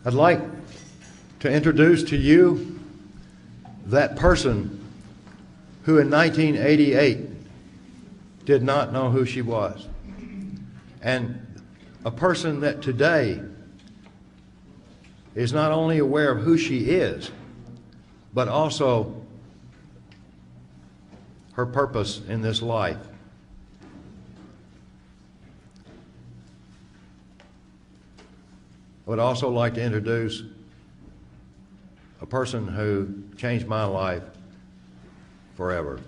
I'd like to introduce to you that person who in 1988 did not know who she was, and a person that today is not only aware of who she is, but also her purpose in this life. I would also like to introduce a person who changed my life forever.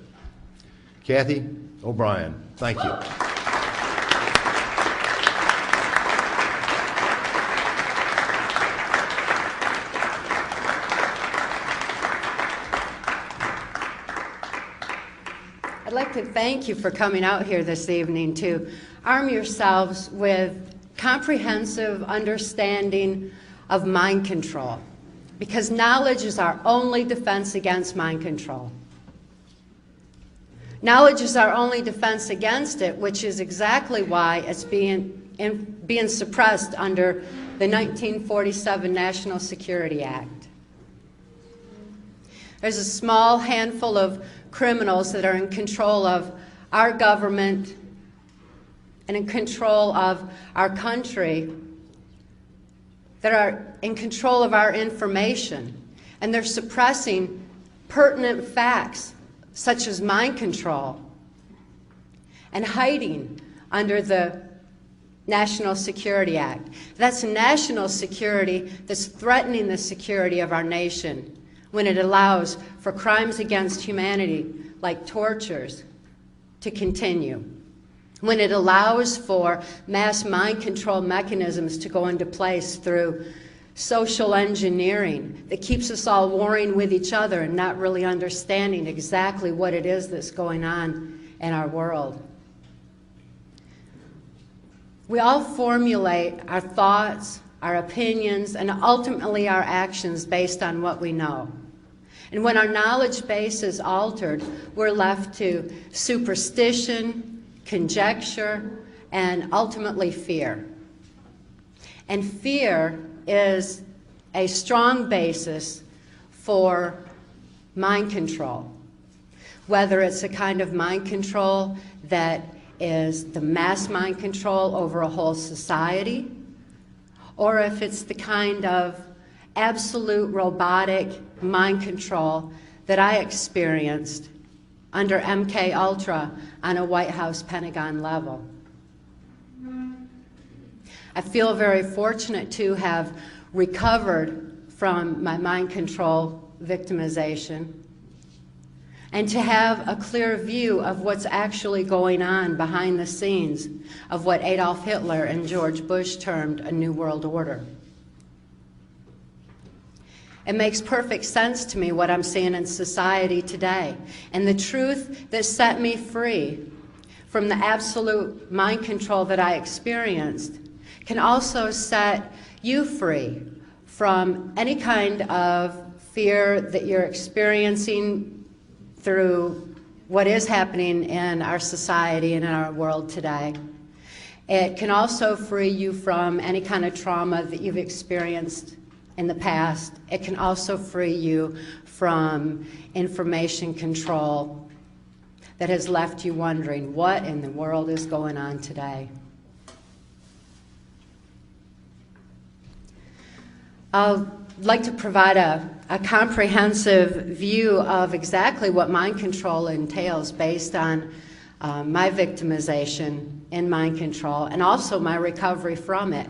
Kathy O'Brien, thank you. I'd like to thank you for coming out here this evening to arm yourselves with comprehensive understanding of mind control, because knowledge is our only defense against mind control. Knowledge is our only defense against it, which is exactly why it's being suppressed under the 1947 National Security Act. There's a small handful of criminals that are in control of our government and in control of our country, that are in control of our information, and they're suppressing pertinent facts such as mind control and hiding under the National Security Act. That's national security that's threatening the security of our nation when it allows for crimes against humanity like tortures to continue, when it allows for mass mind control mechanisms to go into place through social engineering that keeps us all warring with each other and not really understanding exactly what it is that's going on in our world. We all formulate our thoughts, our opinions, and ultimately our actions based on what we know. And when our knowledge base is altered, we're left to superstition, conjecture, and ultimately fear. And fear is a strong basis for mind control, whether it's a kind of mind control that is the mass mind control over a whole society, or if it's the kind of absolute robotic mind control that I experienced under MK Ultra on a White House Pentagon level. I feel very fortunate to have recovered from my mind control victimization and to have a clear view of what's actually going on behind the scenes of what Adolf Hitler and George Bush termed a New World Order. It makes perfect sense to me what I'm seeing in society today. And the truth that set me free from the absolute mind control that I experienced can also set you free from any kind of fear that you're experiencing through what is happening in our society and in our world today. It can also free you from any kind of trauma that you've experienced in the past. It can also free you from information control that has left you wondering what in the world is going on today. I'd like to provide a comprehensive view of exactly what mind control entails based on my victimization in mind control and also my recovery from it.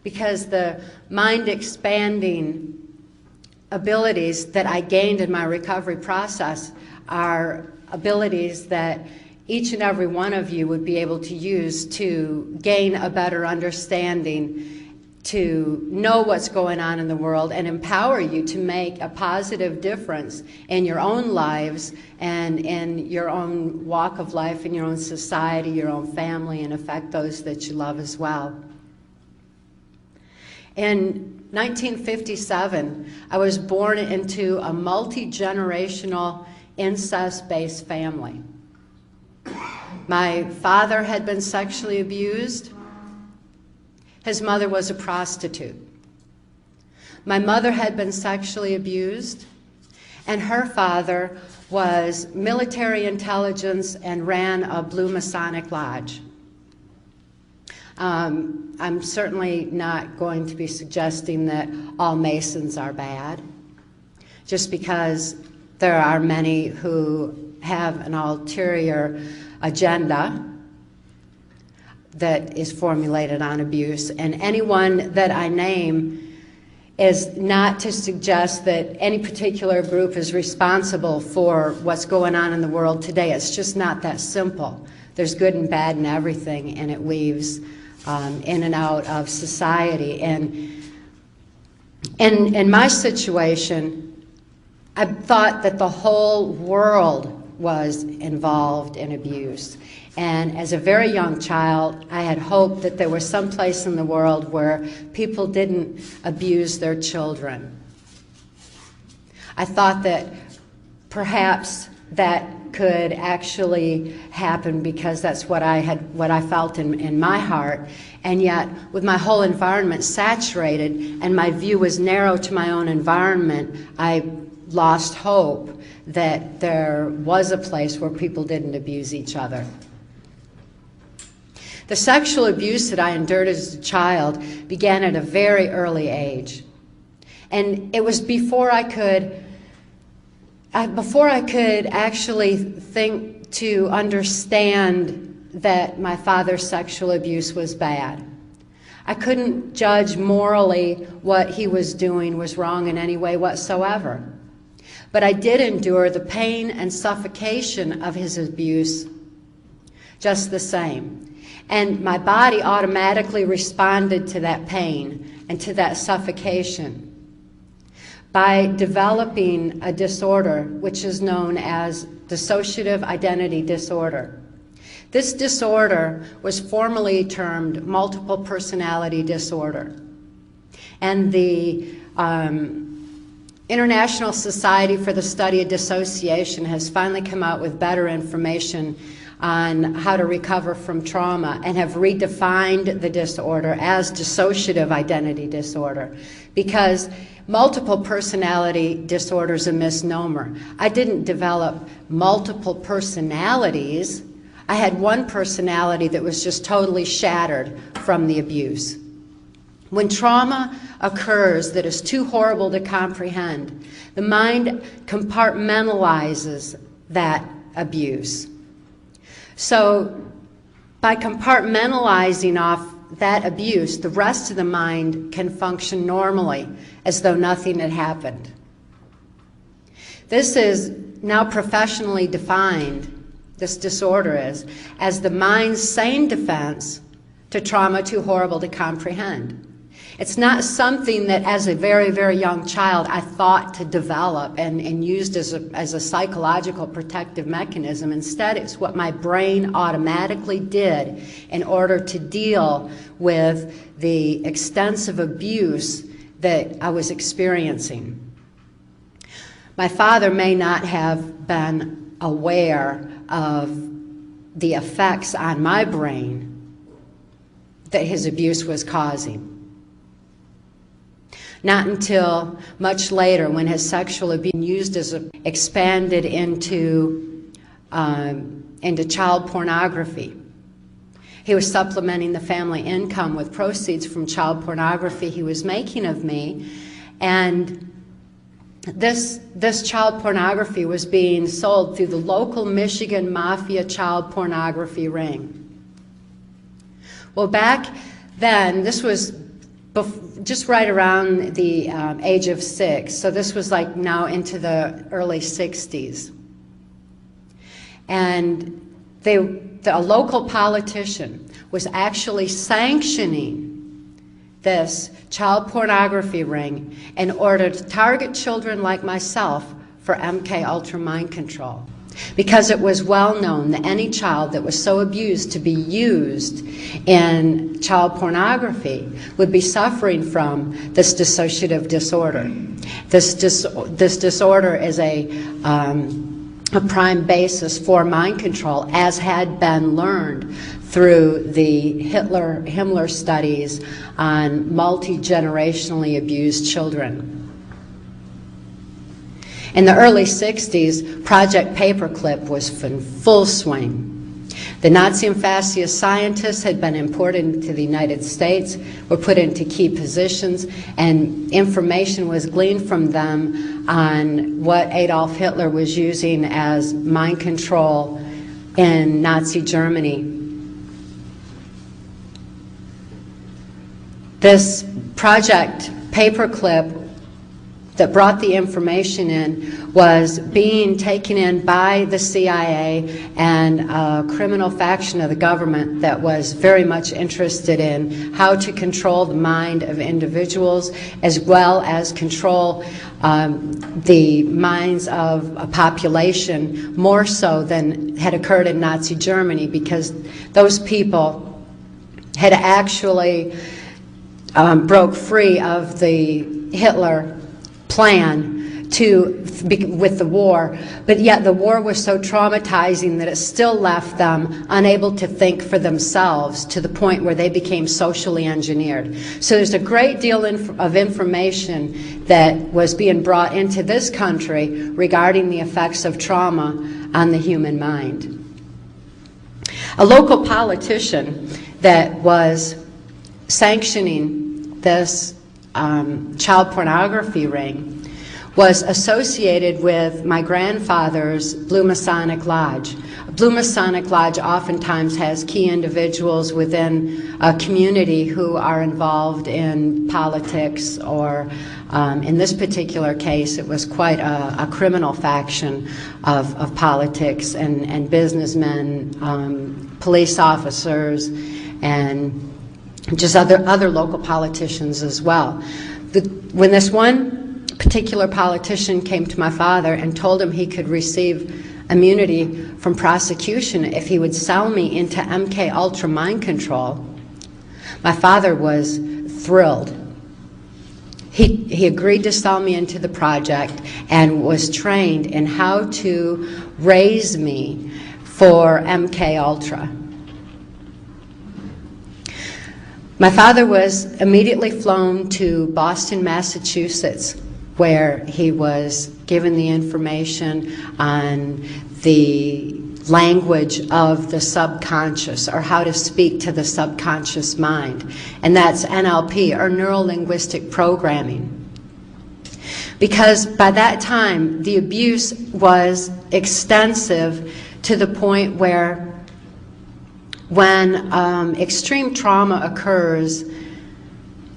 Because the mind-expanding abilities that I gained in my recovery process are abilities that each and every one of you would be able to use to gain a better understanding, to know what's going on in the world, and empower you to make a positive difference in your own lives and in your own walk of life, in your own society, your own family, and affect those that you love as well. In 1957, I was born into a multi-generational incest-based family. My father had been sexually abused. His mother was a prostitute. My mother had been sexually abused, and her father was military intelligence and ran a Blue Masonic Lodge. I'm certainly not going to be suggesting that all Masons are bad, just because there are many who have an ulterior agenda that is formulated on abuse, and anyone that I name is not to suggest that any particular group is responsible for what's going on in the world today. It's just not that simple. There's good and bad in everything, and it weaves in and out of society. And in my situation, I thought that the whole world was involved in abuse. And as a very young child, I had hoped that there was some place in the world where people didn't abuse their children. I thought that perhaps that could actually happen because that's what I felt in my heart. And yet, with my whole environment saturated and my view was narrow to my own environment, I lost hope that there was a place where people didn't abuse each other. The sexual abuse that I endured as a child began at a very early age. And it was before I could actually think to understand that my father's sexual abuse was bad. I couldn't judge morally what he was doing was wrong in any way whatsoever. But I did endure the pain and suffocation of his abuse just the same. And my body automatically responded to that pain and to that suffocation by developing a disorder which is known as dissociative identity disorder. This disorder was formally termed multiple personality disorder. And the International Society for the Study of Dissociation has finally come out with better information on how to recover from trauma and have redefined the disorder as dissociative identity disorder, because multiple personality disorder is a misnomer. I didn't develop multiple personalities. I had one personality that was just totally shattered from the abuse. When trauma occurs that is too horrible to comprehend, the mind compartmentalizes that abuse. So by compartmentalizing off that abuse, the rest of the mind can function normally as though nothing had happened. This is now professionally defined, this disorder is, as the mind's sane defense to trauma too horrible to comprehend. It's not something that as a very, very young child I thought to develop and used as a psychological protective mechanism. Instead, it's what my brain automatically did in order to deal with the extensive abuse that I was experiencing. My father may not have been aware of the effects on my brain that his abuse was causing. Not until much later, when his sexual abuse used as expanded into child pornography. He was supplementing the family income with proceeds from child pornography he was making of me, and this child pornography was being sold through the local Michigan mafia child pornography ring. Well, back then, this was just right around the age of 6, so this was like now into the early 60s. And a local politician was actually sanctioning this child pornography ring in order to target children like myself for MK Ultra mind control. Because it was well known that any child that was so abused to be used in child pornography would be suffering from this dissociative disorder. This disorder is a a prime basis for mind control, as had been learned through the Himmler studies on multi-generationally abused children. In the early 60s, Project Paperclip was in full swing. The Nazi and fascist scientists had been imported into the United States, were put into key positions, and information was gleaned from them on what Adolf Hitler was using as mind control in Nazi Germany. This Project Paperclip that brought the information in was being taken in by the CIA and a criminal faction of the government that was very much interested in how to control the mind of individuals, as well as control the minds of a population more so than had occurred in Nazi Germany, because those people had actually broke free of the Hitler plan with the war, but yet the war was so traumatizing that it still left them unable to think for themselves, to the point where they became socially engineered. So there's a great deal of information that was being brought into this country regarding the effects of trauma on the human mind. A local politician that was sanctioning this child pornography ring was associated with my grandfather's Blue Masonic Lodge. A Blue Masonic Lodge oftentimes has key individuals within a community who are involved in politics, or in this particular case, it was quite a criminal faction of politics and businessmen, police officers, and just other local politicians as well. When this one particular politician came to my father and told him he could receive immunity from prosecution if he would sell me into MK Ultra mind control, my father was thrilled. He agreed to sell me into the project and was trained in how to raise me for MK Ultra. My father was immediately flown to Boston, Massachusetts, where he was given the information on the language of the subconscious, or how to speak to the subconscious mind. And that's NLP, or neuro-linguistic programming. Because by that time, the abuse was extensive to the point where when extreme trauma occurs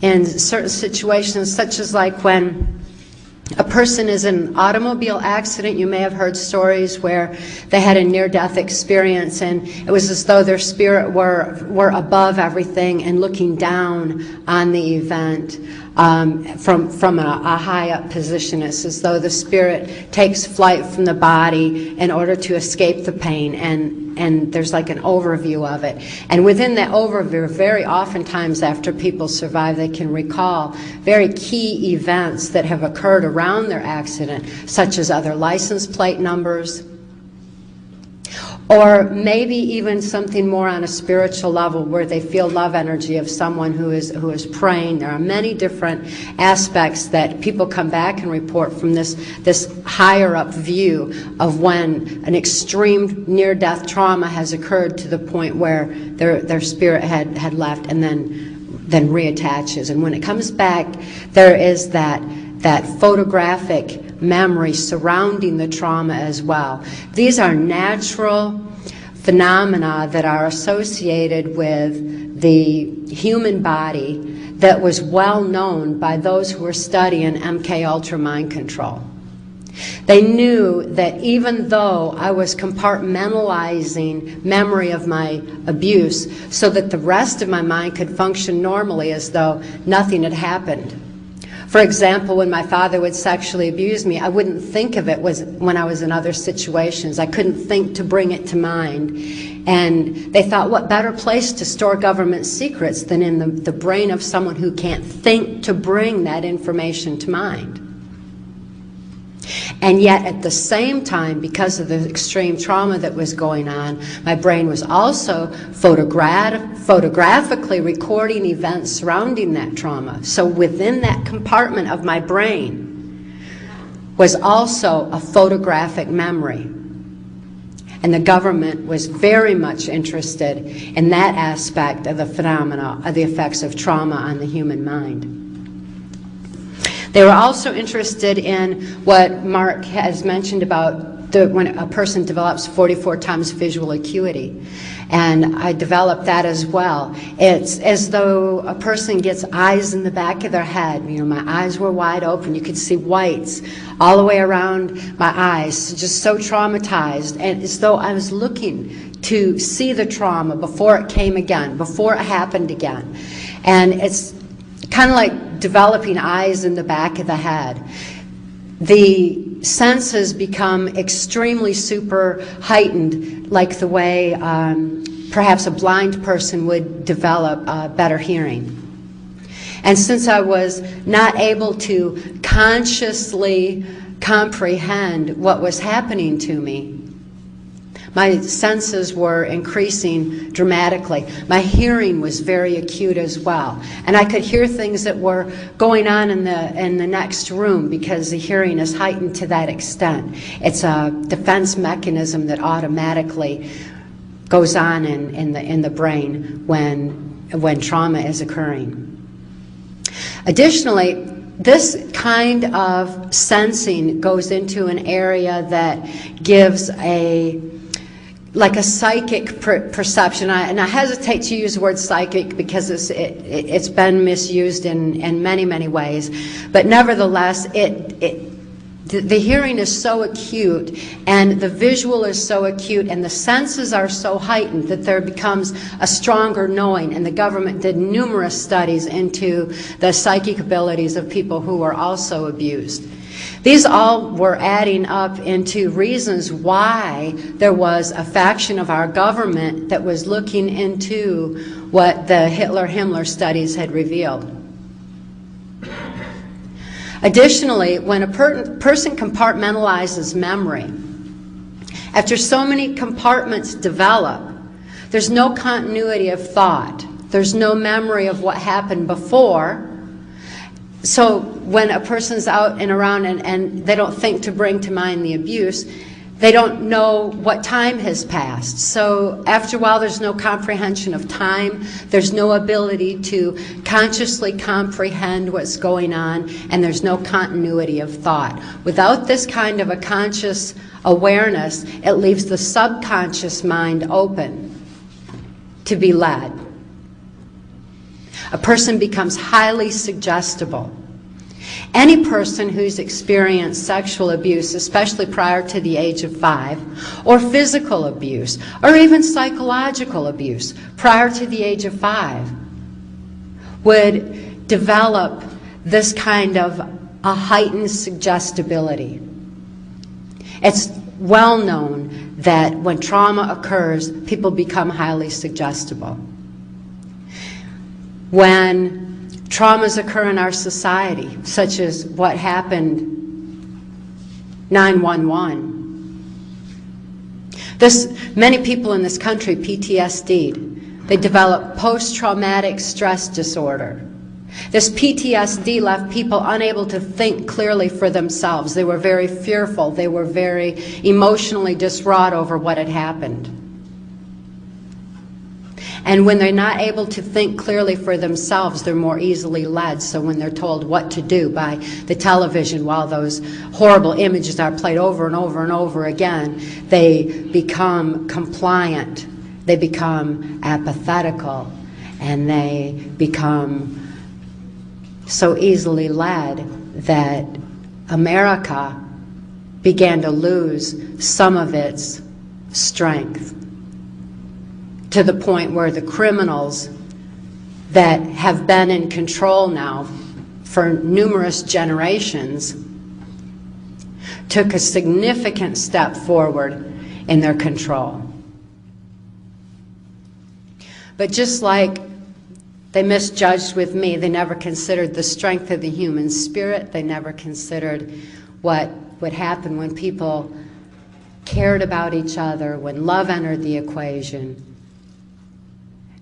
in certain situations, such as like when a person is in an automobile accident, you may have heard stories where they had a near-death experience and it was as though their spirit were above everything and looking down on the event from a high-up position. It's as though the spirit takes flight from the body in order to escape the pain, and there's like an overview of it. And within that overview, very oftentimes after people survive, they can recall very key events that have occurred around their accident, such as other license plate numbers, or maybe even something more on a spiritual level where they feel love energy of someone who is praying. There are many different aspects that people come back and report from this higher up view of when an extreme near-death trauma has occurred to the point where their spirit had left and then reattaches. And when it comes back, there is that photographic memory surrounding the trauma as well. These are natural phenomena that are associated with the human body that was well known by those who were studying MK Ultra mind control. They knew that even though I was compartmentalizing memory of my abuse so that the rest of my mind could function normally as though nothing had happened. For example, when my father would sexually abuse me, I wouldn't think of it when I was in other situations. I couldn't think to bring it to mind. And they thought, what better place to store government secrets than in the brain of someone who can't think to bring that information to mind? And yet at the same time, because of the extreme trauma that was going on, my brain was also photographically recording events surrounding that trauma. So within that compartment of my brain was also a photographic memory. And the government was very much interested in that aspect of the phenomena of the effects of trauma on the human mind. They were also interested in what Mark has mentioned about when a person develops 44 times visual acuity. And I developed that as well. It's as though a person gets eyes in the back of their head. You know, my eyes were wide open. You could see whites all the way around my eyes, just so traumatized. And as though I was looking to see the trauma before it came again, before it happened again. And it's kind of like developing eyes in the back of the head. The senses become extremely super heightened, like the way perhaps a blind person would develop better hearing. And since I was not able to consciously comprehend what was happening to me, my senses were increasing dramatically. My hearing was very acute as well. And I could hear things that were going on in the next room because the hearing is heightened to that extent. It's a defense mechanism that automatically goes on in the brain when trauma is occurring. Additionally, this kind of sensing goes into an area that gives like a psychic perception. And I hesitate to use the word psychic because it's been misused in many, many ways. But nevertheless, the hearing is so acute and the visual is so acute and the senses are so heightened that there becomes a stronger knowing. And the government did numerous studies into the psychic abilities of people who were also abused. These all were adding up into reasons why there was a faction of our government that was looking into what the Hitler-Himmler studies had revealed. Additionally, when a person compartmentalizes memory, after so many compartments develop, there's no continuity of thought. There's no memory of what happened before. So when a person's out and around and they don't think to bring to mind the abuse, they don't know what time has passed. So after a while, there's no comprehension of time. There's no ability to consciously comprehend what's going on, and there's no continuity of thought. Without this kind of a conscious awareness, it leaves the subconscious mind open to be led. A person becomes highly suggestible. Any person who's experienced sexual abuse, especially prior to the age of 5, or physical abuse, or even psychological abuse prior to the age of 5, would develop this kind of a heightened suggestibility. It's well known that when trauma occurs, people become highly suggestible. When traumas occur in our society, such as what happened 9/11. Many people in this country PTSD'd. They developed post-traumatic stress disorder. This PTSD left people unable to think clearly for themselves. They were very fearful. They were very emotionally distraught over what had happened. And when they're not able to think clearly for themselves, they're more easily led. So when they're told what to do by the television while those horrible images are played over and over and over again, they become compliant, they become apathetical, and they become so easily led that America began to lose some of its strength, to the point where the criminals that have been in control now for numerous generations took a significant step forward in their control. But just like they misjudged with me, they never considered the strength of the human spirit. They never considered what would happen when people cared about each other, when love entered the equation.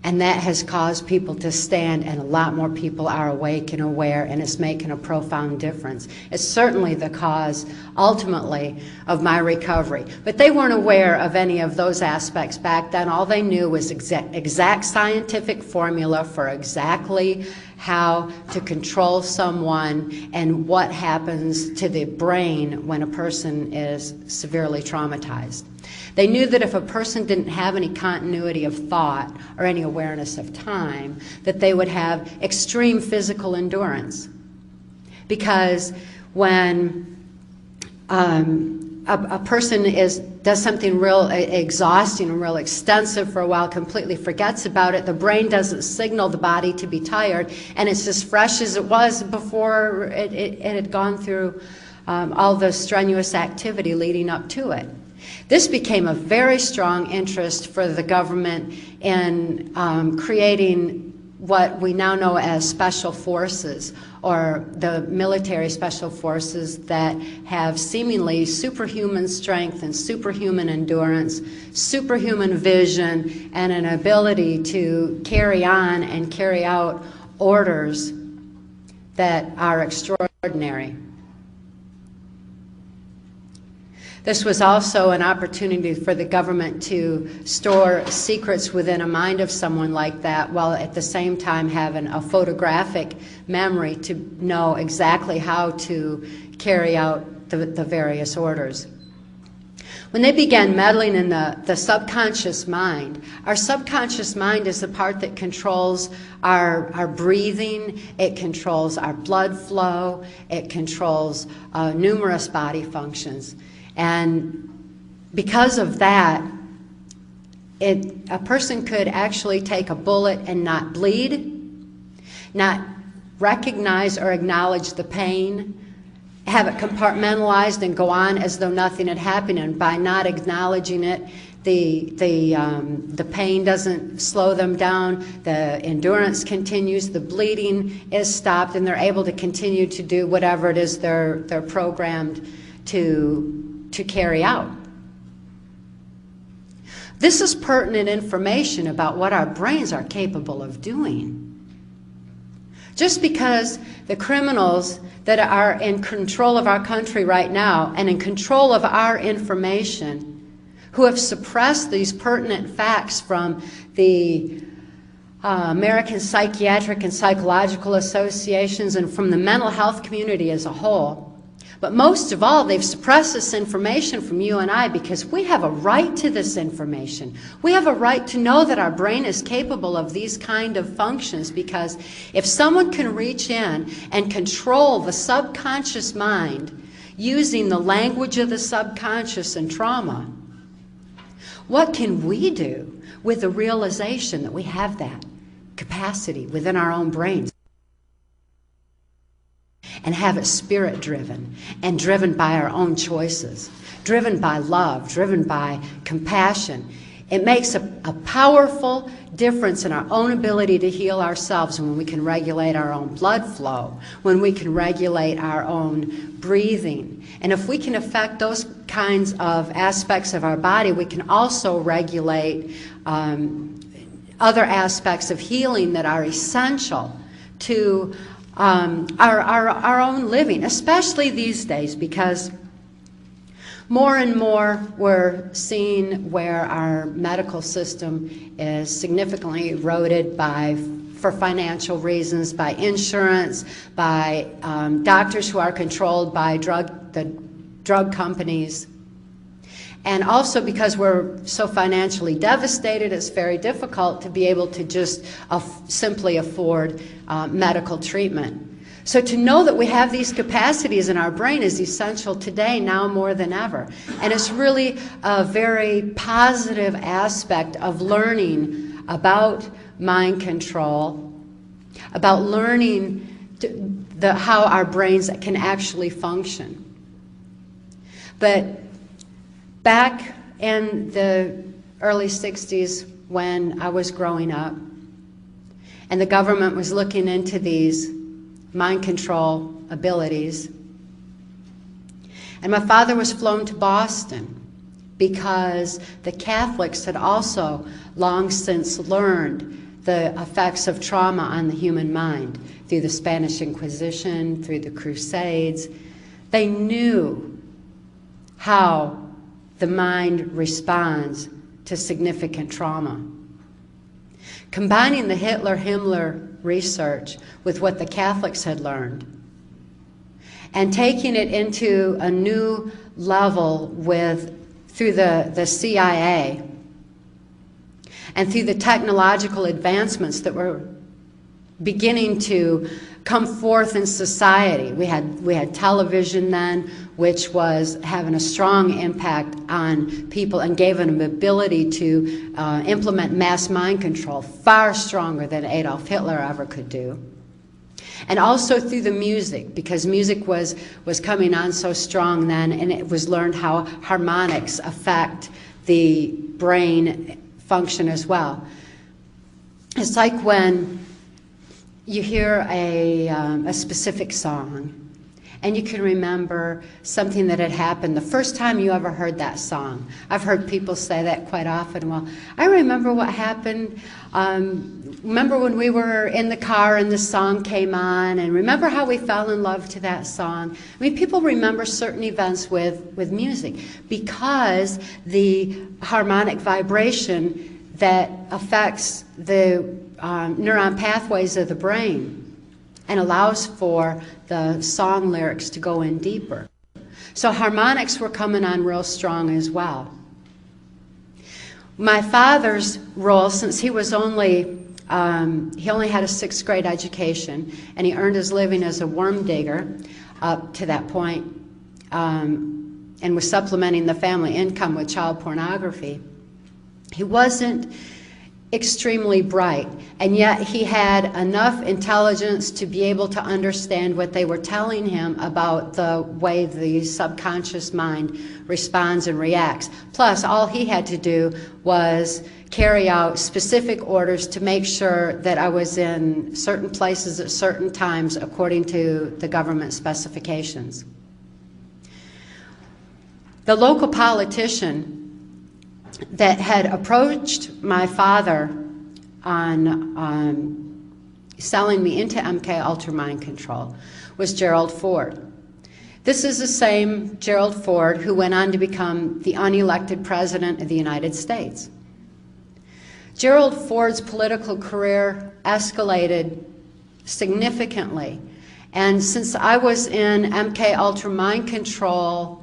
And that has caused people to stand, and a lot more people are awake and aware, and it's making a profound difference. It's certainly the cause, ultimately, of my recovery. But they weren't aware of any of those aspects back then. All they knew was exact scientific formula for exactly how to control someone and what happens to the brain when a person is severely traumatized. They knew that if a person didn't have any continuity of thought or any awareness of time, that they would have extreme physical endurance. Because when a person does something real exhausting and real extensive for a while, completely forgets about it, the brain doesn't signal the body to be tired, and it's as fresh as it was before it had gone through all the strenuous activity leading up to it. This became a very strong interest for the government in creating what we now know as special forces, or the military special forces that have seemingly superhuman strength and superhuman endurance, superhuman vision, and an ability to carry on and carry out orders that are extraordinary. This was also an opportunity for the government to store secrets within a mind of someone like that, while at the same time having a photographic memory to know exactly how to carry out the various orders. When they began meddling in the subconscious mind, our subconscious mind is the part that controls our breathing, it controls our blood flow, it controls numerous body functions. And because of that, a person could actually take a bullet and not bleed, not recognize or acknowledge the pain, have it compartmentalized and go on as though nothing had happened. And by not acknowledging it, the pain doesn't slow them down, the endurance continues, the bleeding is stopped, and they're able to continue to do whatever it is they're programmed to carry out. This is pertinent information about what our brains are capable of doing. Just because the criminals that are in control of our country right now and in control of our information, who have suppressed these pertinent facts from the American Psychiatric and Psychological Associations and from the mental health community as a whole, but most of all, they've suppressed this information from you and I because we have a right to this information. We have a right to know that our brain is capable of these kind of functions, because if someone can reach in and control the subconscious mind using the language of the subconscious and trauma, what can we do with the realization that we have that capacity within our own brains? And have it spirit-driven and driven by our own choices, driven by love, driven by compassion. It makes a powerful difference in our own ability to heal ourselves when we can regulate our own blood flow, when we can regulate our own breathing. And if we can affect those kinds of aspects of our body, we can also regulate other aspects of healing that are essential to our own living, especially these days, because more and more we're seeing where our medical system is significantly eroded for financial reasons, by insurance, by doctors who are controlled by the drug companies. And also because we're so financially devastated, it's very difficult to be able to just simply afford medical treatment. So to know that we have these capacities in our brain is essential today, now more than ever. And it's really a very positive aspect of learning about mind control, about learning how our brains can actually function. But back in the early 60s, when I was growing up, and the government was looking into these mind control abilities, And my father was flown to Boston because the Catholics had also long since learned the effects of trauma on the human mind through the Spanish Inquisition, through the Crusades. They knew how the mind responds to significant trauma. Combining the Hitler-Himmler research with what the Catholics had learned and taking it into a new level through the CIA and through the technological advancements that were beginning to come forth in society. We had television then, which was having a strong impact on people and gave them an ability to implement mass mind control far stronger than Adolf Hitler ever could do. And also through the music, because music was coming on so strong then, and it was learned how harmonics affect the brain function as well. It's like when you hear a specific song, and you can remember something that had happened the first time you ever heard that song. I've heard people say that quite often. Well, I remember what happened. Remember when we were in the car and the song came on, and remember how we fell in love to that song. I mean, people remember certain events with music because the harmonic vibration that affects the neuron pathways of the brain and allows for the song lyrics to go in deeper. So harmonics were coming on real strong as well. My father's role, since he was he only had a 6th grade education, and he earned his living as a worm digger up to that point, and was supplementing the family income with child pornography. He wasn't extremely bright, and yet he had enough intelligence to be able to understand what they were telling him about the way the subconscious mind responds and reacts. Plus, all he had to do was carry out specific orders to make sure that I was in certain places at certain times according to the government specifications. The local politician that had approached my father on selling me into MK Ultra Mind Control was Gerald Ford. This is the same Gerald Ford who went on to become the unelected President of the United States. Gerald Ford's political career escalated significantly, and since I was in MK Ultra Mind Control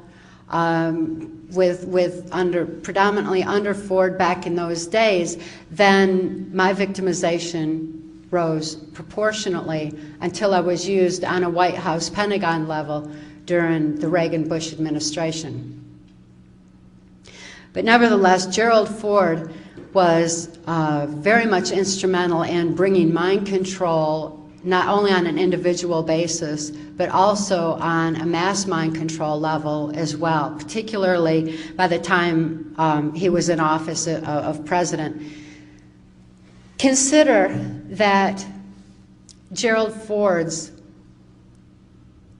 predominantly under Ford back in those days, then my victimization rose proportionately until I was used on a White House Pentagon level during the Reagan-Bush administration. But nevertheless, Gerald Ford was very much instrumental in bringing mind control not only on an individual basis, but also on a mass mind control level as well, particularly by the time he was in office of president. Consider that Gerald Ford's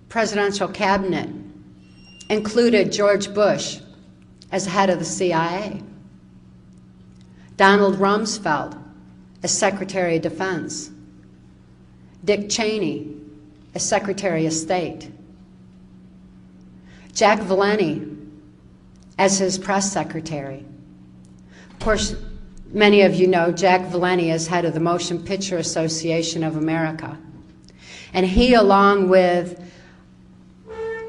presidential cabinet included George Bush as head of the CIA, Donald Rumsfeld as Secretary of Defense, Dick Cheney as Secretary of State, Jack Valenti as his press secretary. Of course, many of you know Jack Valenti is head of the Motion Picture Association of America. And he, along with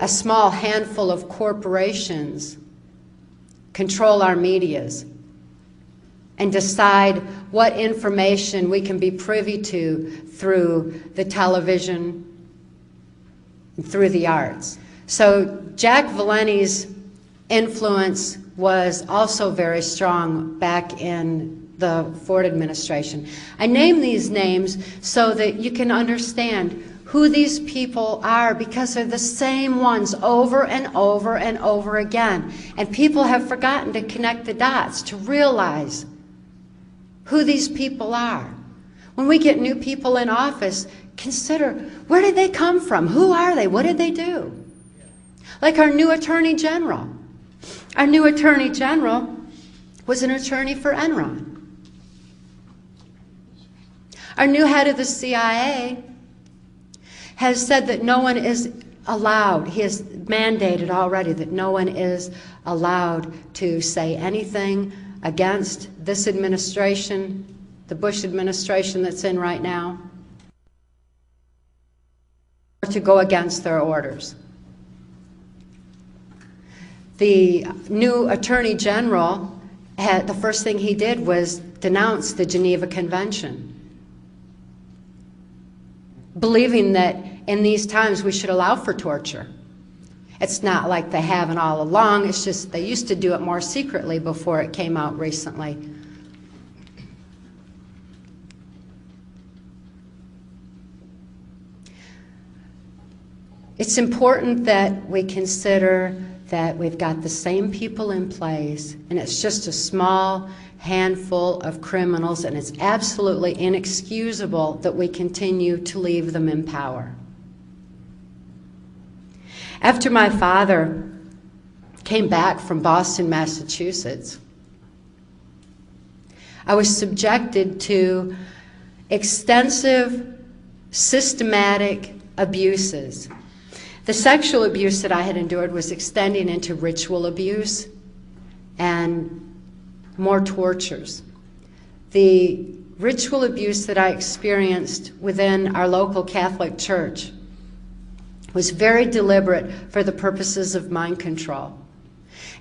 a small handful of corporations, control our medias and decide what information we can be privy to through the television and through the arts. So Jack Valenti's influence was also very strong back in the Ford administration. I name these names so that you can understand who these people are, because they're the same ones over and over and over again. And people have forgotten to connect the dots to realize who these people are. When we get new people in office, consider, where did they come from? Who are they? What did they do? Like our new Attorney General. Our new Attorney General was an attorney for Enron. Our new head of the CIA has said that no one is allowed, he has mandated already that no one is allowed to say anything against this administration, the Bush administration that's in right now, or to go against their orders. The new Attorney General, the first thing he did was denounce the Geneva Convention, believing that in these times we should allow for torture. It's not like they haven't all along, it's just they used to do it more secretly before it came out recently. It's important that we consider that we've got the same people in place, and it's just a small handful of criminals, and it's absolutely inexcusable that we continue to leave them in power. After my father came back from Boston, Massachusetts, I was subjected to extensive, systematic abuses. The sexual abuse that I had endured was extending into ritual abuse and more tortures. The ritual abuse that I experienced within our local Catholic Church was very deliberate for the purposes of mind control.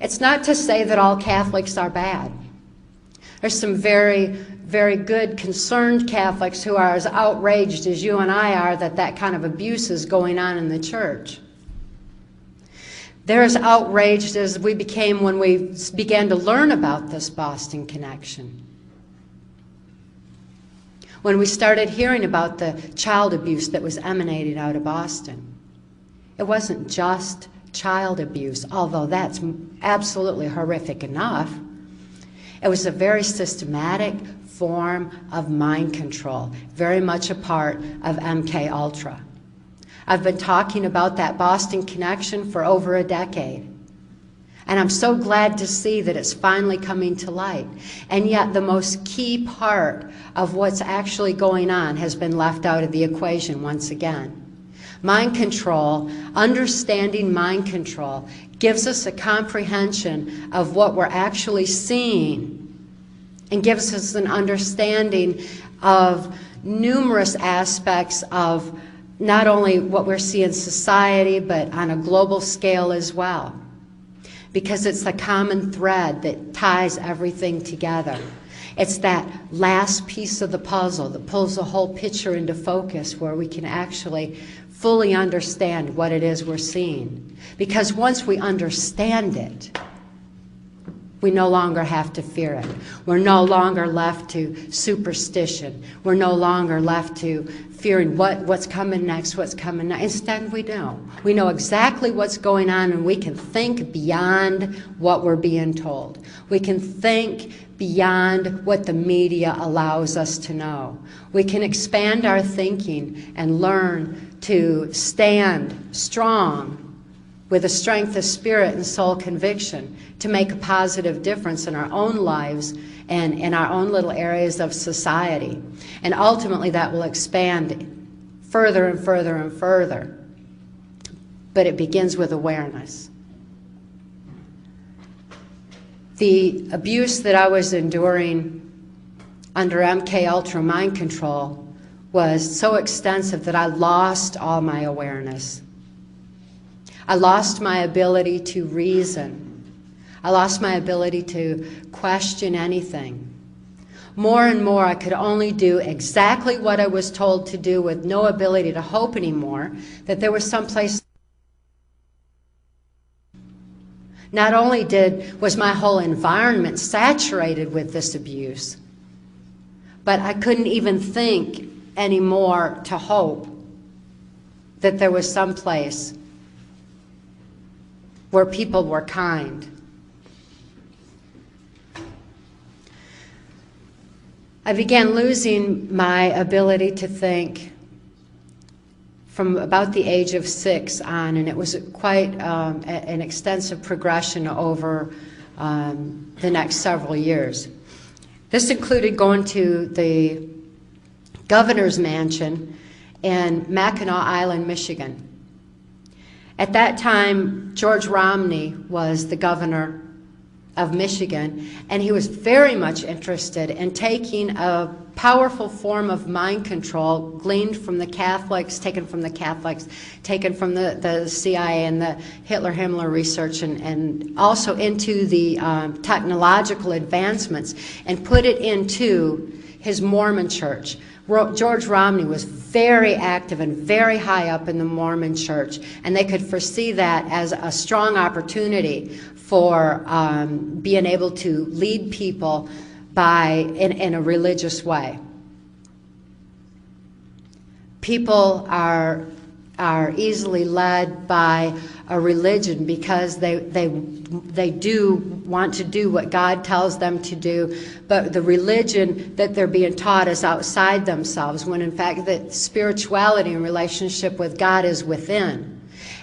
It's not to say that all Catholics are bad. There's some very, very good, concerned Catholics who are as outraged as you and I are that that kind of abuse is going on in the church. They're as outraged as we became when we began to learn about this Boston connection. When we started hearing about the child abuse that was emanating out of Boston. It wasn't just child abuse, although that's absolutely horrific enough. It was a very systematic form of mind control, very much a part of MK Ultra. I've been talking about that Boston connection for over a decade. And I'm so glad to see that it's finally coming to light. And yet the most key part of what's actually going on has been left out of the equation once again. Mind control, understanding mind control, gives us a comprehension of what we're actually seeing and gives us an understanding of numerous aspects of not only what we're seeing in society, but on a global scale as well. Because it's the common thread that ties everything together. It's that last piece of the puzzle that pulls the whole picture into focus where we can actually fully understand what it is we're seeing. Because once we understand it, we no longer have to fear it. We're no longer left to superstition. We're no longer left to fearing what's coming next, what's coming next. Instead, we know. We know exactly what's going on, and we can think beyond what we're being told. We can think beyond what the media allows us to know. We can expand our thinking and learn to stand strong with a strength of spirit and soul conviction to make a positive difference in our own lives and in our own little areas of society. And ultimately that will expand further and further and further. But it begins with awareness. The abuse that I was enduring under MK Ultra mind control was so extensive that I lost all my awareness. I lost my ability to reason. I lost my ability to question anything. More and more, I could only do exactly what I was told to do with no ability to hope anymore, that there was someplace. Not only was my whole environment saturated with this abuse, but I couldn't even think anymore to hope that there was some place where people were kind. I began losing my ability to think from about the age of 6 on, and it was quite an extensive progression over the next several years. This included going to the governor's mansion in Mackinac Island, Michigan. At that time, George Romney was the governor of Michigan, and he was very much interested in taking a powerful form of mind control gleaned from the Catholics, taken from the CIA and the Hitler-Himmler research, and also into the technological advancements, and put it into his Mormon church. George Romney was very active and very high up in the Mormon church, and they could foresee that as a strong opportunity for being able to lead people in a religious way. People are easily led by a religion because they do want to do what God tells them to do, but the religion that they're being taught is outside themselves, when in fact that spirituality and relationship with God is within.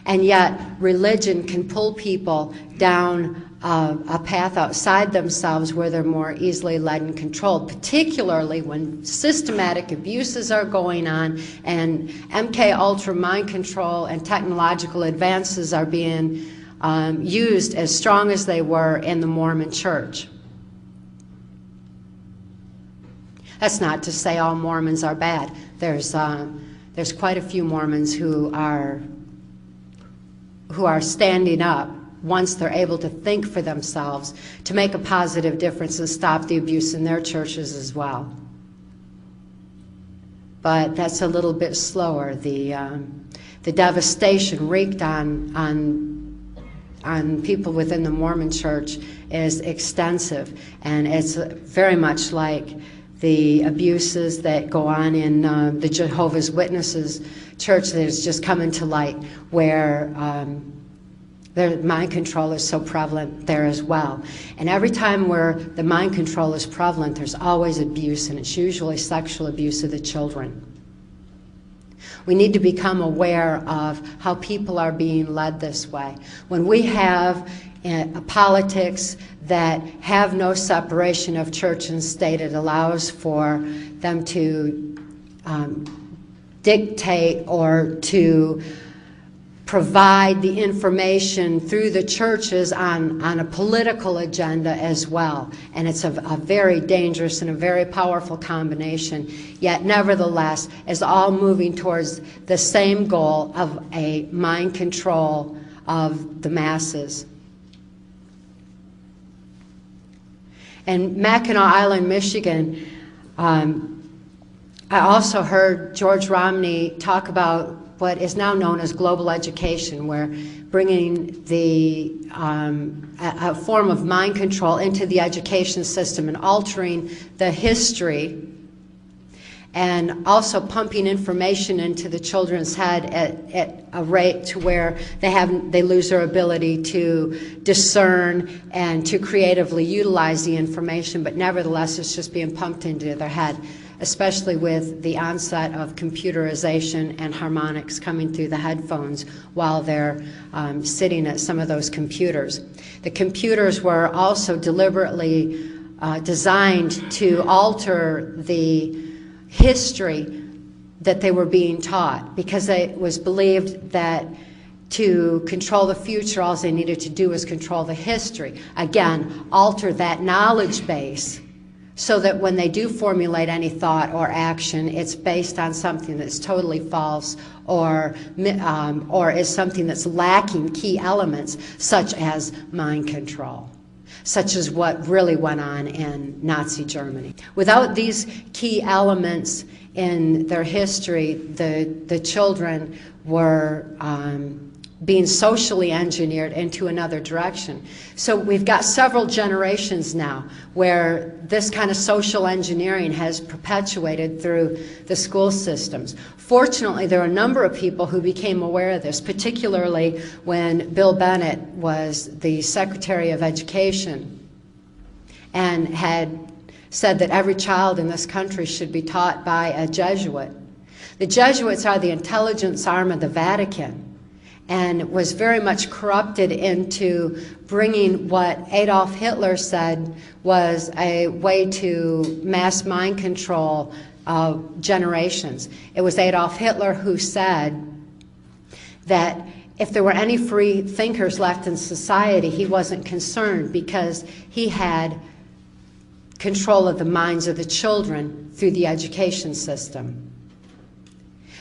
And yet religion can pull people down a path outside themselves where they're more easily led and controlled, particularly when systematic abuses are going on and MK Ultra mind control and technological advances are being used as strong as they were in the Mormon church. That's not to say all Mormons are bad. There's quite a few Mormons who are standing up once they're able to think for themselves to make a positive difference and stop the abuse in their churches as well. But that's a little bit slower. The devastation wreaked on people within the Mormon church is extensive, and it's very much like the abuses that go on in the Jehovah's Witnesses church that is just coming to light, where their mind control is so prevalent there as well. And every time where the mind control is prevalent, there's always abuse, and it's usually sexual abuse of the children. We need to become aware of how people are being led this way. When we have politics that have no separation of church and state, it allows for them to dictate or to provide the information through the churches on a political agenda as well. And it's a very dangerous and a very powerful combination, yet nevertheless is all moving towards the same goal of a mind control of the masses. In Mackinac Island, Michigan, I also heard George Romney talk about what is now known as global education, where bringing a form of mind control into the education system and altering the history, and also pumping information into the children's head at a rate to where they lose their ability to discern and to creatively utilize the information, but nevertheless it's just being pumped into their head, especially with the onset of computerization and harmonics coming through the headphones while they're sitting at some of those computers. The computers were also deliberately designed to alter the history that they were being taught, because it was believed that to control the future, all they needed to do was control the history. Again, alter that knowledge base so that when they do formulate any thought or action, it's based on something that's totally false or is something that's lacking key elements, such as mind control, such as what really went on in Nazi Germany. Without these key elements in their history, the children were being socially engineered into another direction. So we've got several generations now where this kind of social engineering has perpetuated through the school systems. Fortunately, there are a number of people who became aware of this, particularly when Bill Bennett was the Secretary of Education and had said that every child in this country should be taught by a Jesuit. The Jesuits are the intelligence arm of the Vatican, and was very much corrupted into bringing what Adolf Hitler said was a way to mass mind control generations. It was Adolf Hitler who said that if there were any free thinkers left in society, he wasn't concerned because he had control of the minds of the children through the education system.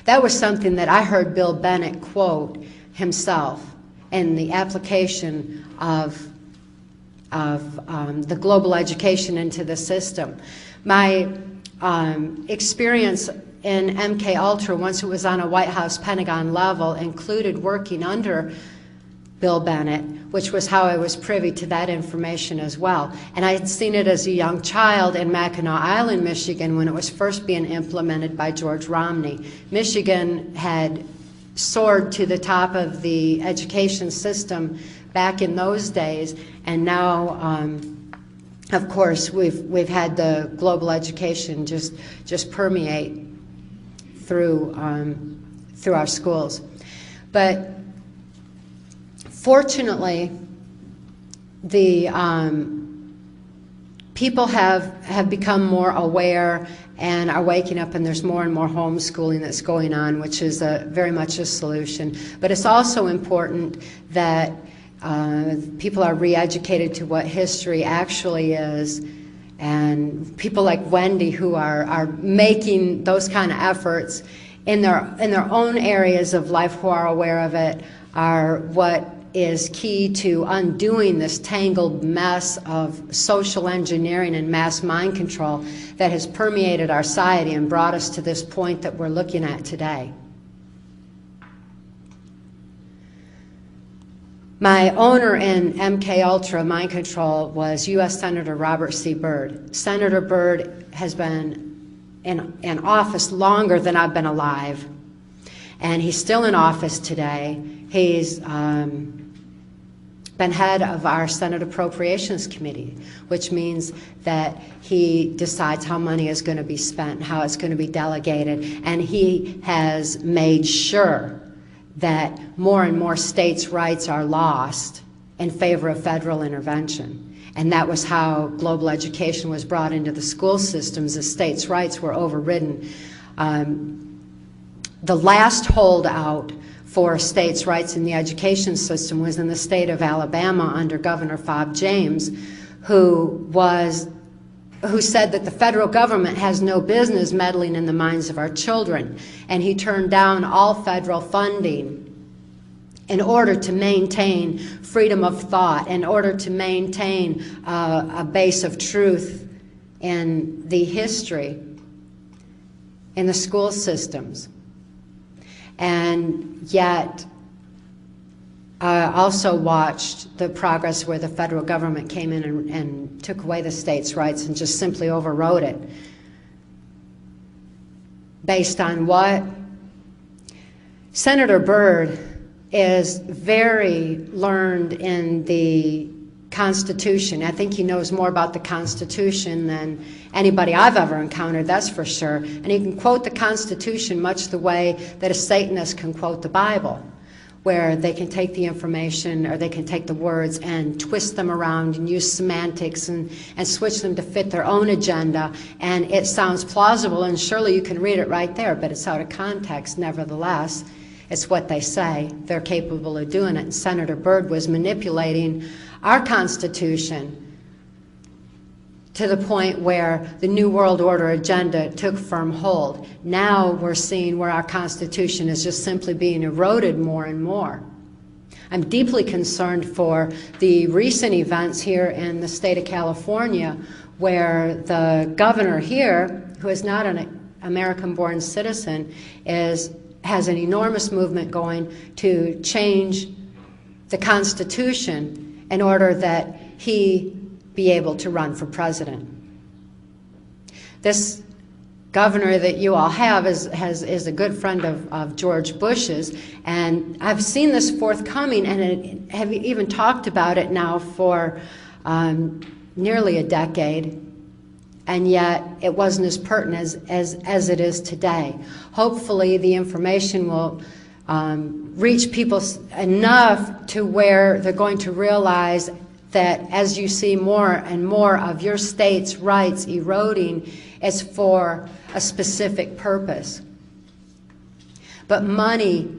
That was something that I heard Bill Bennett quote himself in the application of the global education into the system. My experience in MK Ultra, once it was on a White House Pentagon level, included working under Bill Bennett, which was how I was privy to that information as well. And I had seen it as a young child in Mackinac Island, Michigan, when it was first being implemented by George Romney. Michigan had soared to the top of the education system back in those days, and now of course we've had the global education just permeate through our schools. But fortunately, the people have become more aware and are waking up, and there's more and more homeschooling that's going on, which is very much a solution. But it's also important that people are re-educated to what history actually is, and people like Wendy, who are making those kind of efforts in their own areas of life, who are aware of it, are what is key to undoing this tangled mess of social engineering and mass mind control that has permeated our society and brought us to this point that we're looking at today. My owner in MK Ultra Mind Control was U.S. Senator Robert C. Byrd. Senator Byrd has been in office longer than I've been alive, and he's still in office today. He's been head of our Senate Appropriations Committee, which means that he decides how money is going to be spent, how it's going to be delegated, and he has made sure that more and more states' rights are lost in favor of federal intervention. And that was how global education was brought into the school systems, as states' rights were overridden. The last holdout for states' rights in the education system was in the state of Alabama under Governor Fob James, who said that the federal government has no business meddling in the minds of our children, and he turned down all federal funding in order to maintain freedom of thought, in order to maintain a base of truth in the history in the school systems. And yet, I also watched the progress where the federal government came in and took away the states' rights and just simply overrode it. Based on what? Senator Byrd is very learned in the Constitution. I think he knows more about the Constitution than anybody I've ever encountered, that's for sure. And he can quote the Constitution much the way that a Satanist can quote the Bible, where they can take the information, or they can take the words and twist them around and use semantics and switch them to fit their own agenda. And it sounds plausible, and surely you can read it right there, but it's out of context nevertheless. It's what they say. They're capable of doing it. And Senator Byrd was manipulating our Constitution to the point where the New World Order agenda took firm hold. Now we're seeing where our Constitution is just simply being eroded more and more. I'm deeply concerned for the recent events here in the state of California, where the governor here, who is not an American-born citizen, has an enormous movement going to change the Constitution in order that he be able to run for president. This governor that you all have is a good friend of George Bush's, and I've seen this forthcoming and have even talked about it now for nearly a decade. and yet it wasn't as pertinent as it is today. Hopefully the information will reach people enough to where they're going to realize that as you see more and more of your state's rights eroding, it's for a specific purpose. But money,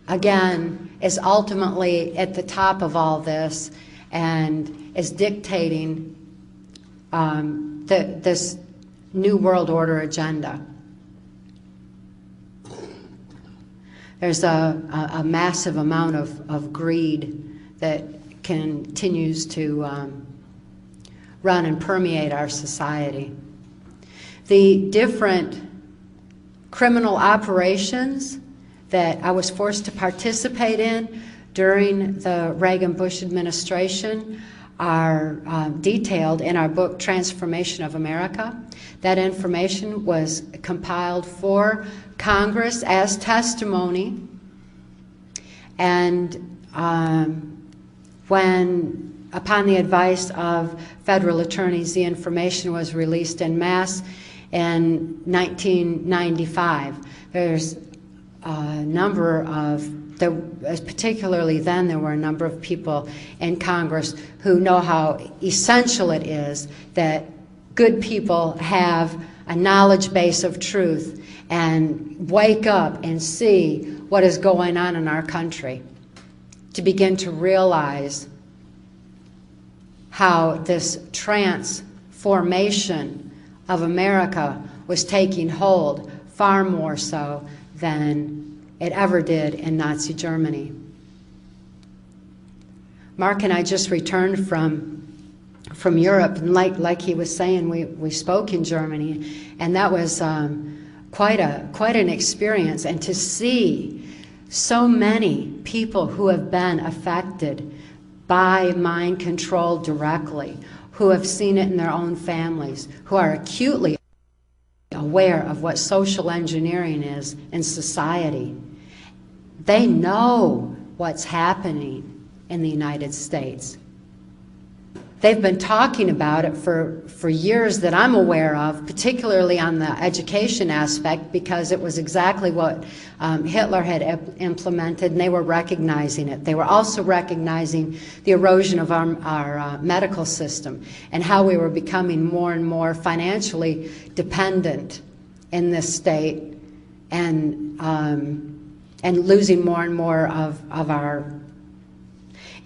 again, is ultimately at the top of all this and is dictating this New World Order agenda. There's a massive amount of greed that continues to run and permeate our society. The different criminal operations that I was forced to participate in during the Reagan-Bush administration are detailed in our book, Transformation of America. That information was compiled for Congress as testimony, and when, upon the advice of federal attorneys, the information was released en masse in 1995. There's a number of, particularly then, there were a number of people in Congress who know how essential it is that good people have a knowledge base of truth and wake up and see what is going on in our country, to begin to realize how this transformation of America was taking hold far more so than it ever did in Nazi Germany. Mark and I just returned from Europe, and like he was saying, we spoke in Germany, and that was quite an experience. And to see so many people who have been affected by mind control directly, who have seen it in their own families, who are acutely aware of what social engineering is in society. They know what's happening in the United States. They've been talking about it for years that I'm aware of, particularly on the education aspect, because it was exactly what Hitler had implemented, and they were recognizing it. They were also recognizing the erosion of our medical system and how we were becoming more and more financially dependent in this state, and losing more and more of our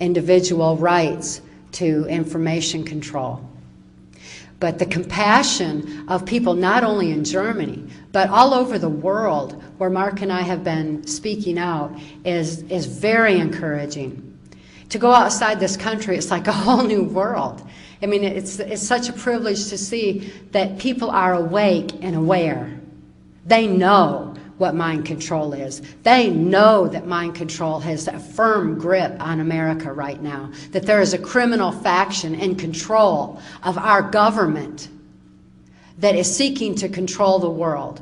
individual rights to information control. But the compassion of people not only in Germany, but all over the world where Mark and I have been speaking out is very encouraging. To go outside this country, it's like a whole new world. I mean, it's such a privilege to see that people are awake and aware. They know what mind control is. They know that mind control has a firm grip on America right now, that there is a criminal faction in control of our government that is seeking to control the world.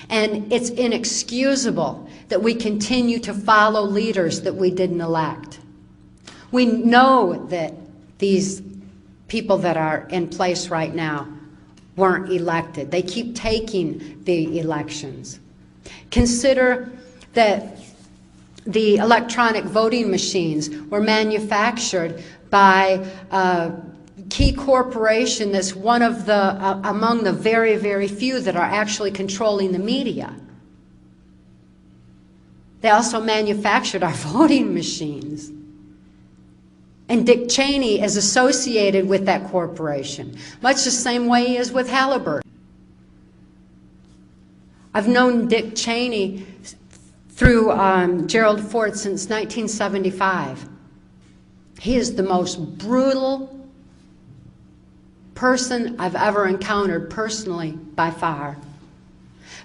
And it's inexcusable that we continue to follow leaders that we didn't elect. We know that these people that are in place right now weren't elected. They keep taking the elections. Consider that the electronic voting machines were manufactured by a key corporation that's one of the, among the very, very few that are actually controlling the media. They also manufactured our voting machines. And Dick Cheney is associated with that corporation, much the same way he is with Halliburton. I've known Dick Cheney through Gerald Ford since 1975. He is the most brutal person I've ever encountered personally, by far.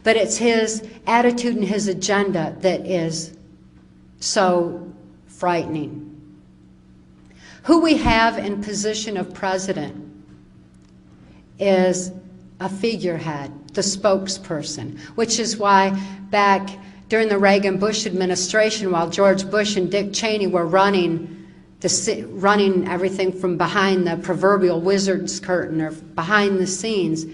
But it's his attitude and his agenda that is so frightening. Who we have in position of president is a figurehead, the spokesperson, which is why back during the Reagan-Bush administration, while George Bush and Dick Cheney were running running everything from behind the proverbial wizard's curtain or behind the scenes,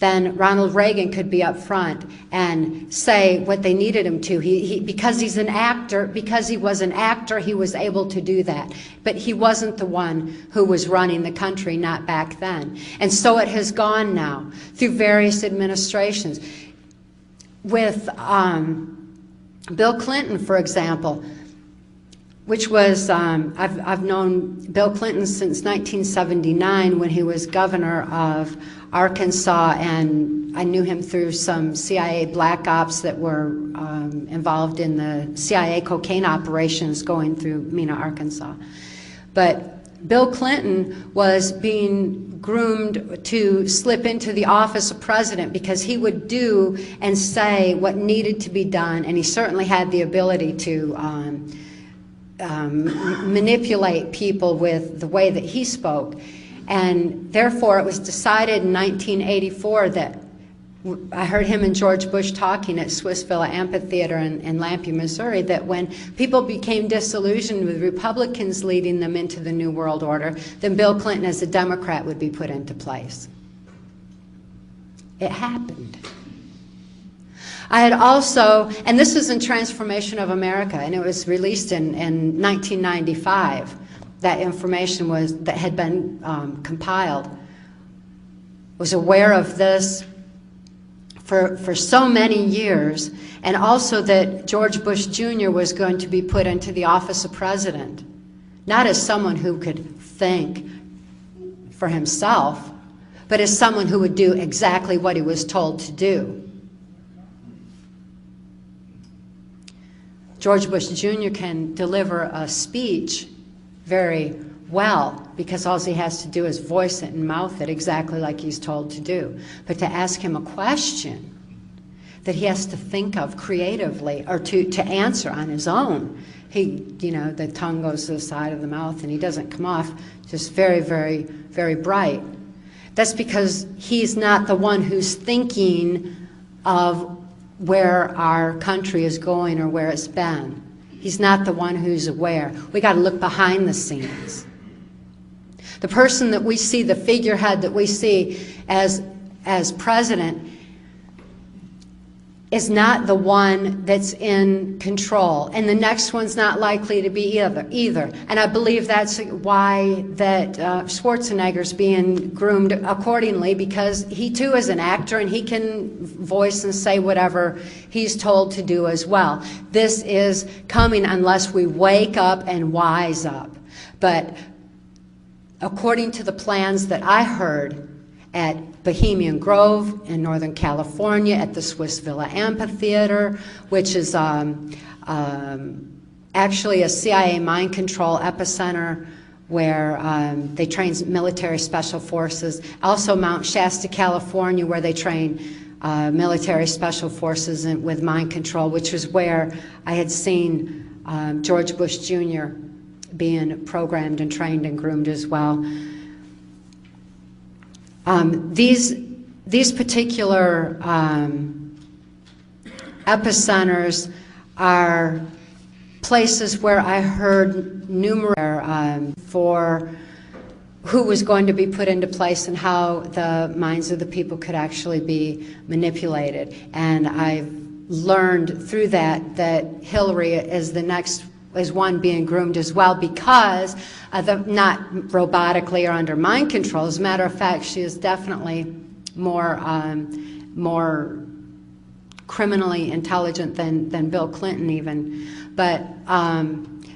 then Ronald Reagan could be up front and say what they needed him to. Because he's an actor, because he was an actor, he was able to do that. But he wasn't the one who was running the country, not back then. And so it has gone now through various administrations. With Bill Clinton, for example, which was, I've known Bill Clinton since 1979 when he was governor of Arkansas, and I knew him through some CIA black ops that were involved in the CIA cocaine operations going through Mena, Arkansas. But Bill Clinton was being groomed to slip into the office of president because he would do and say what needed to be done, and he certainly had the ability to manipulate people with the way that he spoke. And therefore, it was decided in 1984 that I heard him and George Bush talking at Swiss Villa Amphitheater in Lampe, Missouri, that when people became disillusioned with Republicans leading them into the New World Order, then Bill Clinton as a Democrat would be put into place. It happened. I had also, and this is in Transformation of America, and it was released in 1995. That information that had been compiled. Was aware of this for so many years, and also that George Bush Jr. was going to be put into the office of president, not as someone who could think for himself, but as someone who would do exactly what he was told to do. George Bush Jr. can deliver a speech very well, because all he has to do is voice it and mouth it exactly like he's told to do. But to ask him a question that he has to think of creatively or to answer on his own, the tongue goes to the side of the mouth and he doesn't come off just very, very, very bright. That's because he's not the one who's thinking of where our country is going or where it's been. He's not the one who's aware. We got to look behind the scenes. The person that we see, the figurehead that we see as president, is not the one that's in control, and the next one's not likely to be either. And I believe that's why that Schwarzenegger's being groomed accordingly, because he too is an actor and he can voice and say whatever he's told to do as well. This is coming unless we wake up and wise up. But according to the plans that I heard at Bohemian Grove in Northern California, at the Swiss Villa Amphitheater, which is actually a CIA mind control epicenter where they train military special forces. Also Mount Shasta, California, where they train military special forces with mind control, which was where I had seen George Bush Jr. being programmed and trained and groomed as well. These particular epicenters are places where I heard numerous for who was going to be put into place and how the minds of the people could actually be manipulated. And I've learned through that Hillary is the next is one being groomed as well, because not robotically or under mind control. As a matter of fact, she is definitely more criminally intelligent than Bill Clinton even. But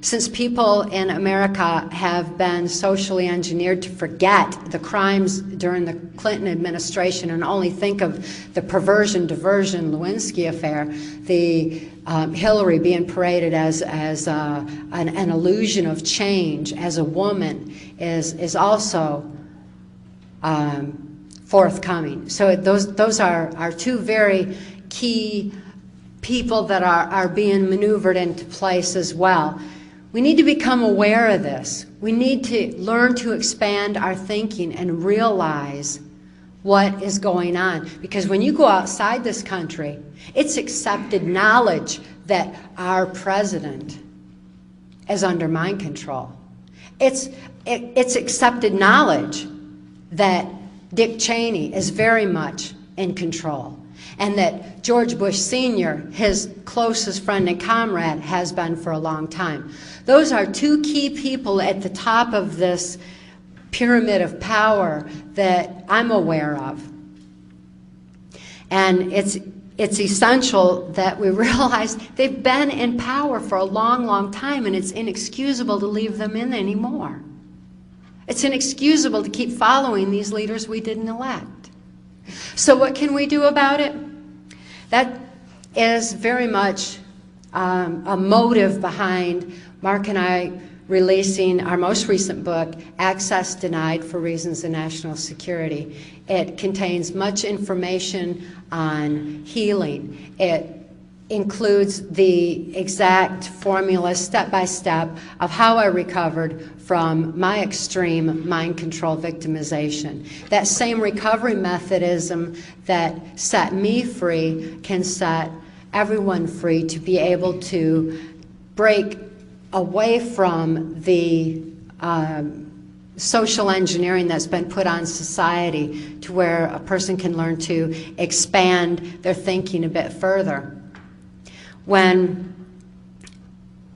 since people in America have been socially engineered to forget the crimes during the Clinton administration and only think of the perversion, diversion, Lewinsky affair, the Hillary being paraded as an illusion of change as a woman is also forthcoming. So those are two very key people that are being maneuvered into place as well. We need to become aware of this. We need to learn to expand our thinking and realize what is going on. Because when you go outside this country, it's accepted knowledge that our president as under mind control. It's accepted knowledge that Dick Cheney is very much in control, and that George Bush Sr., his closest friend and comrade, has been for a long time. Those are two key people at the top of this pyramid of power that I'm aware of. And it's essential that we realize they've been in power for a long, long time, and it's inexcusable to leave them in anymore. It's inexcusable to keep following these leaders we didn't elect. So what can we do about it? That is very much a motive behind Mark and I releasing our most recent book, Access Denied for Reasons of National Security. It contains much information on healing. It includes the exact formula, step-by-step, of how I recovered from my extreme mind control victimization. That same recovery methodism that set me free can set everyone free to be able to break away from the social engineering that's been put on society, to where a person can learn to expand their thinking a bit further.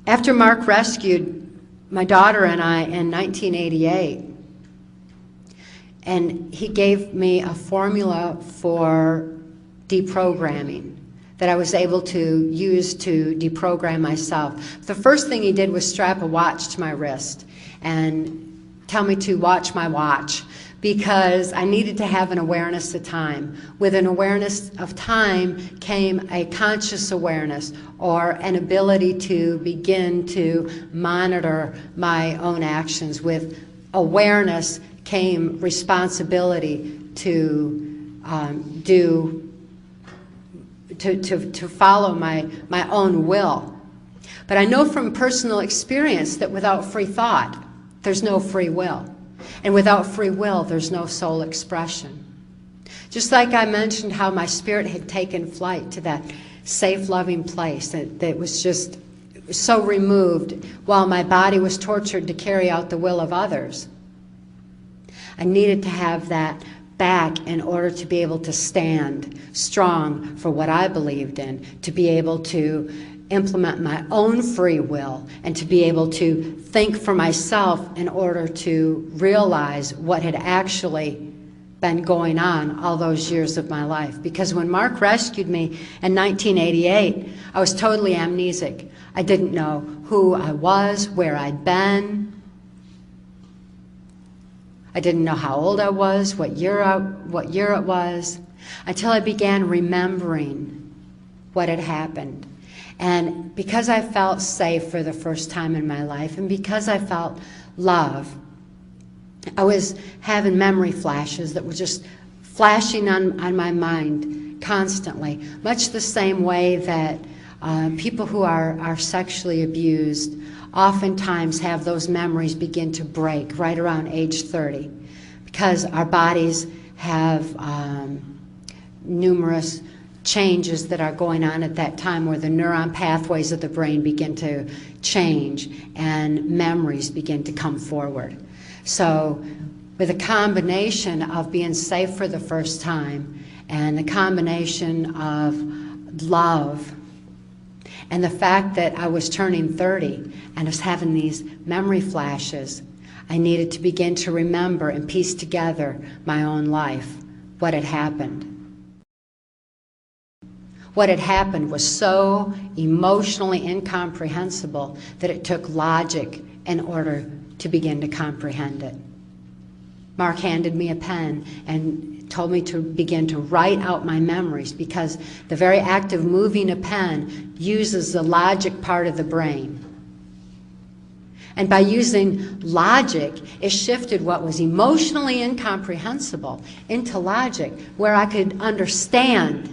After Mark rescued my daughter and I in 1988, and he gave me a formula for deprogramming that I was able to use to deprogram myself. The first thing he did was strap a watch to my wrist and tell me to watch my watch, because I needed to have an awareness of time. With an awareness of time came a conscious awareness, or an ability to begin to monitor my own actions. With awareness came responsibility to follow my own will. But I know from personal experience that without free thought, there's no free will. And without free will, there's no soul expression. Just like I mentioned how my spirit had taken flight to that safe, loving place that was just so removed while my body was tortured to carry out the will of others. I needed to have that back in order to be able to stand strong for what I believed in, to be able to implement my own free will, and to be able to think for myself in order to realize what had actually been going on all those years of my life. Because when Mark rescued me in 1988, I was totally amnesic. I didn't know who I was, where I'd been. I didn't know how old I was, what year it was, until I began remembering what had happened. And because I felt safe for the first time in my life, and because I felt love, I was having memory flashes that were just flashing on my mind constantly, much the same way that people who are sexually abused oftentimes have those memories begin to break right around age 30, because our bodies have numerous changes that are going on at that time, where the neuron pathways of the brain begin to change and memories begin to come forward. So with a combination of being safe for the first time, and the combination of love, and the fact that I was turning 30 and was having these memory flashes, I needed to begin to remember and piece together my own life, what had happened. What had happened was so emotionally incomprehensible that it took logic in order to begin to comprehend it. Mark handed me a pen and told me to begin to write out my memories, because the very act of moving a pen uses the logic part of the brain. And by using logic, it shifted what was emotionally incomprehensible into logic, where I could understand,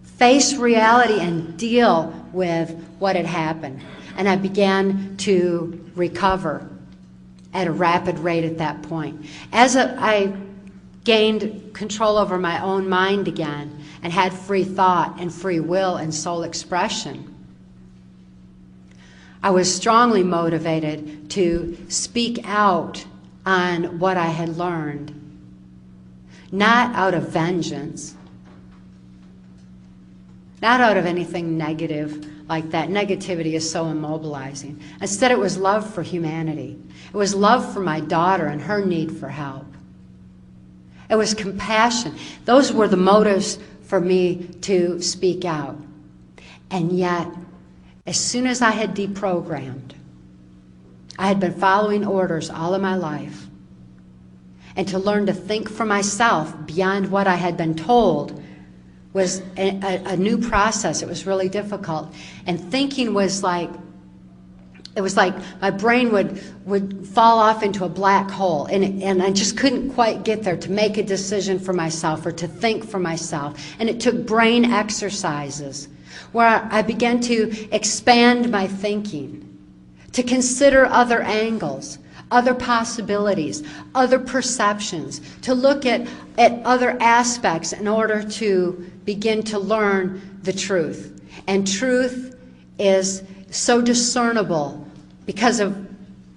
face reality, and deal with what had happened. And I began to recover at a rapid rate at that point. As I gained control over my own mind again, and had free thought and free will and soul expression, I was strongly motivated to speak out on what I had learned, not out of vengeance, not out of anything negative like that. Negativity is so immobilizing. Instead, it was love for humanity. It was love for my daughter and her need for help. It was compassion. Those were the motives for me to speak out. And yet, as soon as I had deprogrammed, I had been following orders all of my life. And to learn to think for myself beyond what I had been told was a new process. It was really difficult. And thinking was like, it was like my brain would fall off into a black hole. And I just couldn't quite get there to make a decision for myself or to think for myself. And it took brain exercises where I began to expand my thinking, to consider other angles, other possibilities, other perceptions, to look at other aspects in order to begin to learn the truth. And truth is so discernible because of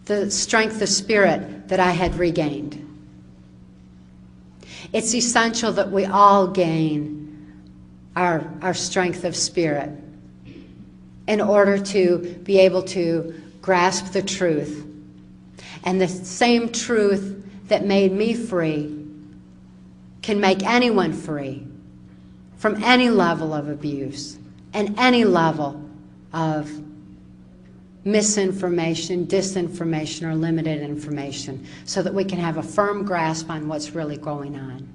the strength of spirit that I had regained. It's essential that we all gain our strength of spirit in order to be able to grasp the truth. And the same truth that made me free can make anyone free from any level of abuse and any level of misinformation, disinformation, or limited information, so that we can have a firm grasp on what's really going on.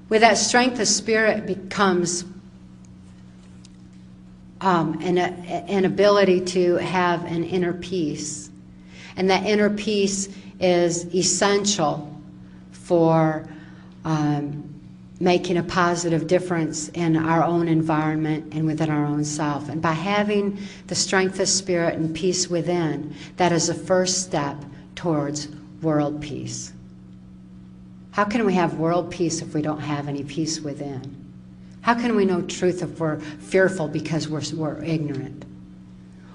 With that strength of spirit becomes an ability to have an inner peace. And that inner peace is essential for making a positive difference in our own environment and within our own self. And by having the strength of spirit and peace within, that is the first step towards world peace. How can we have world peace if we don't have any peace within? How can we know truth if we're fearful because we're ignorant?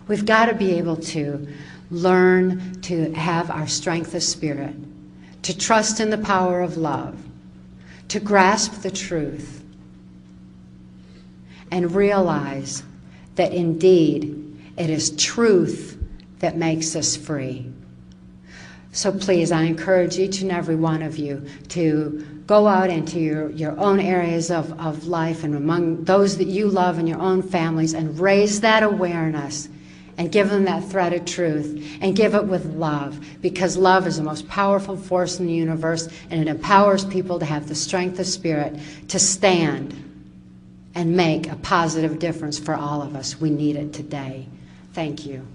We've got to be able to learn to have our strength of spirit, to trust in the power of love, to grasp the truth, and realize that indeed it is truth that makes us free. So please, I encourage each and every one of you to go out into your own areas of life and among those that you love in your own families and raise that awareness and give them that thread of truth and give it with love, because love is the most powerful force in the universe, and it empowers people to have the strength of spirit to stand and make a positive difference for all of us. We need it today. Thank you.